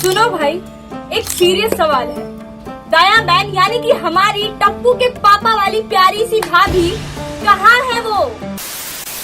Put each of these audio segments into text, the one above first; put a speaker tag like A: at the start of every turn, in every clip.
A: सुनो भाई, एक सीरियस सवाल है। दया बहन यानी कि हमारी टप्पू के पापा वाली प्यारी सी भाभी कहाँ है वो?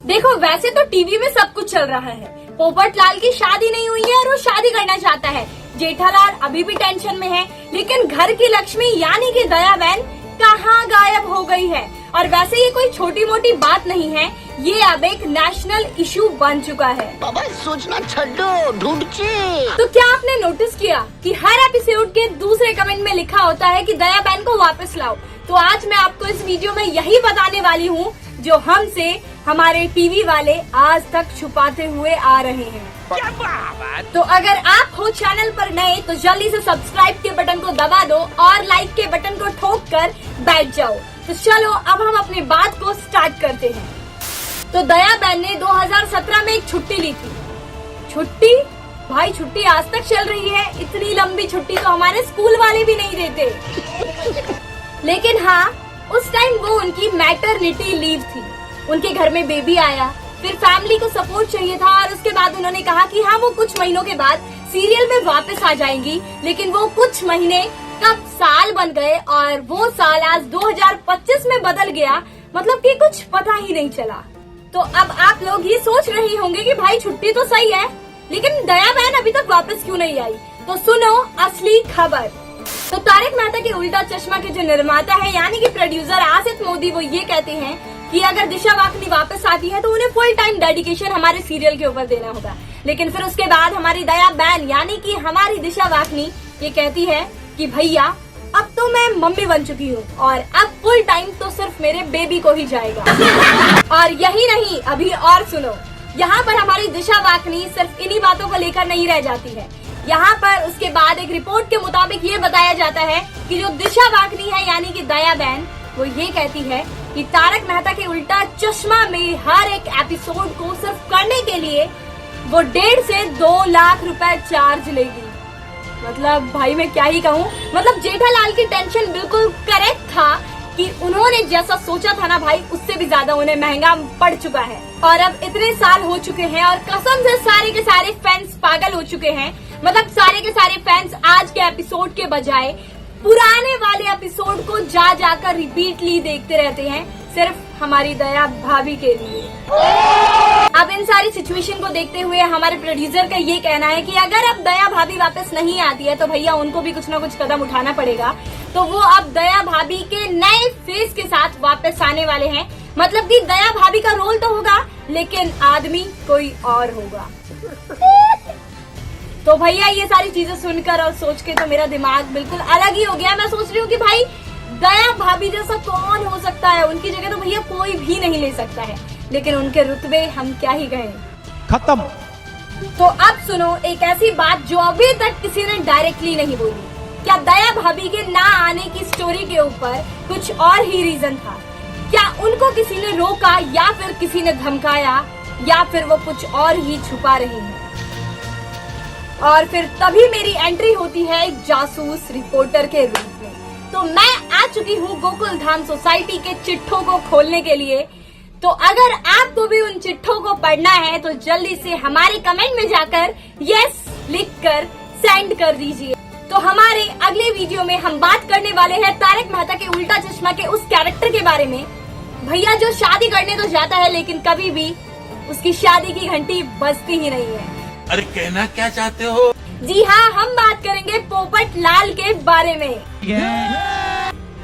A: देखो वैसे तो टीवी में सब कुछ चल रहा है। पोपट लाल की शादी नहीं हुई है और वो शादी करना चाहता है। जेठालाल अभी भी टेंशन में है, लेकिन घर की लक्ष्मी यानी कि दया बहन कहाँ गायब हो गई है। और वैसे ये कोई छोटी मोटी बात नहीं है, ये अब एक नेशनल इशू बन चुका है।
B: बाबा सोचना छोड़ो, ढूंढिए।
A: तो क्या आपने नोटिस किया कि हर एपिसोड के दूसरे कमेंट में लिखा होता है कि दया बहन को वापस लाओ? तो आज मैं आपको इस वीडियो में यही बताने वाली हूँ जो हमसे हमारे टीवी वाले आज तक छुपाते हुए आ रहे हैं। तो अगर आप हो चैनल पर नए तो जल्दी से सब्सक्राइब के बटन को दबा दो और लाइक के बटन को ठोक कर बैठ जाओ। तो चलो अब हम अपनी बात को स्टार्ट करते हैं। तो दया बहन ने 2017 में एक छुट्टी ली थी। छुट्टी? भाई छुट्टी आज तक चल रही है। इतनी लंबी छुट्टी तो हमारे स्कूल वाले भी नहीं देते। लेकिन हाँ, उस टाइम वो उनकी मैटरनिटी लीव थी। उनके घर में बेबी आया, फिर फैमिली को सपोर्ट चाहिए था और उसके बाद उन्होंने कहा कि हाँ वो कुछ महीनों के बाद सीरियल में वापस आ जाएंगी। लेकिन वो कुछ महीने कब साल बन गए और वो साल आज 2025 में बदल गया, मतलब कि कुछ पता ही नहीं चला। तो अब आप लोग ये सोच रहे होंगे कि भाई छुट्टी तो सही है, लेकिन दया बहन अभी तक वापस क्यों नहीं आई? तो सुनो असली खबर। तो तारक मेहता के उल्टा चश्मा के जो निर्माता है यानी कि प्रोड्यूसर आसिफ मोदी, वो ये कहते हैं कि अगर दिशा वाकनी वापस आती है तो उन्हें फुल टाइम डेडिकेशन हमारे सीरियल के ऊपर देना होगा। लेकिन फिर उसके बाद हमारी दया बहन यानी कि हमारी दिशा वाकनी ये कहती है कि भैया अब तो मैं मम्मी बन चुकी हूँ और अब फुल टाइम तो सिर्फ मेरे बेबी को ही जाएगा। और यही नहीं, अभी और सुनो। यहाँ पर हमारी दिशा वाकनी सिर्फ इन्हीं बातों को लेकर नहीं रह जाती है। यहाँ पर उसके बाद एक रिपोर्ट के मुताबिक ये बताया जाता है कि जो दिशा वाकनी है यानी कि दया बहन, वो ये कहती है कि तारक मेहता के उल्टा चश्मा में हर एक एपिसोड को सिर्फ करने के लिए वो 1.5 से 2 लाख रुपए चार्ज लेगी। मतलब भाई मैं क्या ही कहूँ, मतलब जेठालाल की टेंशन बिल्कुल करेक्ट था कि उन्होंने जैसा सोचा था ना भाई, उससे भी ज्यादा उन्हें महंगा पड़ चुका है। और अब इतने साल हो चुके हैं और कसम से सारे के सारे फैंस पागल हो चुके हैं। मतलब सारे के सारे फैंस आज के एपिसोड के बजाय पुराने वाले एपिसोड को जा जाकर रिपीटली देखते रहते हैं, सिर्फ हमारी दया भाभी के लिए। अब इन सारी सिचुएशन को देखते हुए हमारे प्रोड्यूसर का ये कहना है कि अगर अब दया भाभी वापस नहीं आती है तो भैया उनको भी कुछ ना कुछ कदम उठाना पड़ेगा। तो वो अब दया भाभी के नए फेस के साथ वापस आने वाले हैं। मतलब कि दया भाभी का रोल तो होगा, लेकिन आदमी कोई और होगा। तो भैया ये सारी चीजें सुनकर और सोच के तो मेरा दिमाग बिल्कुल अलग ही हो गया। मैं सोच रही हूँ कि भाई दया भाभी जैसा कौन हो सकता है? उनकी जगह तो भैया कोई भी नहीं ले सकता है, लेकिन उनके रुतबे हम क्या ही कहें।
C: खत्म।
A: तो अब सुनो एक ऐसी बात जो अभी तक किसी ने डायरेक्टली नहीं बोली। क्या दया भाभी के ना आने की स्टोरी के ऊपर कुछ और ही रीजन था? क्या उनको किसी ने रोका या फिर किसी ने धमकाया या फिर वो कुछ और ही छुपा रही है? और फिर तभी मेरी एंट्री होती है एक जासूस रिपोर्टर के रूप में। तो मैं आ चुकी हूँ गोकुल धाम सोसाइटी के चिट्ठों को खोलने के लिए। तो अगर आपको भी उन चिट्ठों को पढ़ना है तो जल्दी से हमारे कमेंट में जाकर यस लिखकर सेंड कर दीजिए। तो हमारे अगले वीडियो में हम बात करने वाले हैं तारक मेहता के उल्टा चश्मा के उस कैरेक्टर के बारे में, भैया जो शादी करने तो जाता है लेकिन कभी भी उसकी शादी की घंटी बजती ही नहीं है।
D: अरे कहना क्या चाहते हो?
A: जी हाँ, हम बात करेंगे पोपट लाल के बारे में।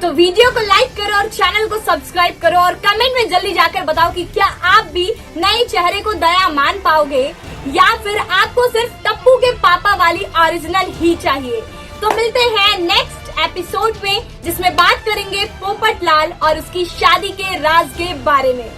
A: तो वीडियो को लाइक करो और चैनल को सब्सक्राइब करो और कमेंट में जल्दी जाकर बताओ कि क्या आप भी नए चेहरे को दया मान पाओगे या फिर आपको सिर्फ टप्पू के पापा वाली ओरिजिनल ही चाहिए। तो मिलते हैं नेक्स्ट एपिसोड में जिसमें बात करेंगे पोपट लाल और उसकी शादी के राज के बारे में।